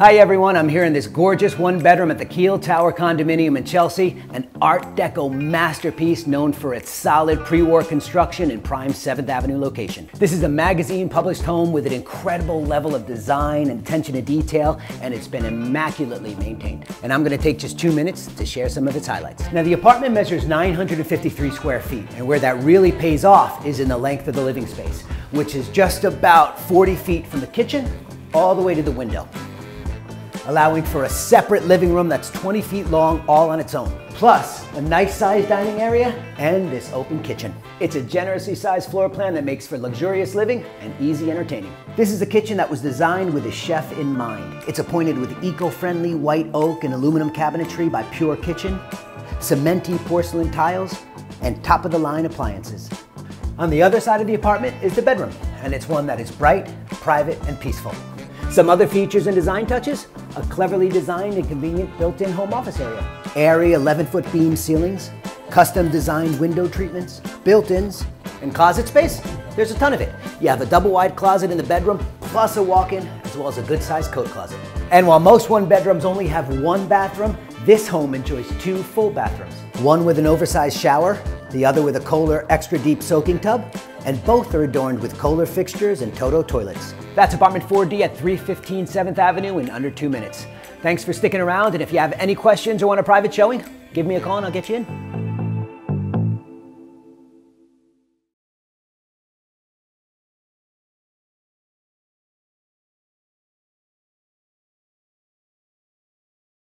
Hi everyone, I'm here in this gorgeous one bedroom at the Keel Tower Condominium in Chelsea, an Art Deco masterpiece known for its solid pre-war construction and prime 7th Avenue location. This is a magazine published home with an incredible level of design and attention to detail, and it's been immaculately maintained. And I'm gonna take just 2 minutes to share some of its highlights. Now the apartment measures 953 square feet, and where that really pays off is in the length of the living space, which is just about 40 feet from the kitchen all the way to the window, allowing for a separate living room that's 20 feet long all on its own, plus a nice sized dining area and this open kitchen. It's a generously sized floor plan that makes for luxurious living and easy entertaining. This is a kitchen that was designed with a chef in mind. It's appointed with eco-friendly white oak and aluminum cabinetry by Pure Kitchen, cementy porcelain tiles, and top-of-the-line appliances. On the other side of the apartment is the bedroom, and it's one that is bright, private, and peaceful. Some other features and design touches: a cleverly designed and convenient built-in home office area, airy 11-foot beam ceilings, custom designed window treatments, built-ins, and closet space. There's a ton of it. You have a double-wide closet in the bedroom, plus a walk-in, as well as a good-sized coat closet. And while most one-bedrooms only have one bathroom, this home enjoys 2 full bathrooms. One with an oversized shower, the other with a Kohler extra deep soaking tub, and both are adorned with Kohler fixtures and Toto toilets. That's apartment 4D at 315 7th Avenue in under 2 minutes. Thanks for sticking around, and if you have any questions or want a private showing, give me a call and I'll get you in.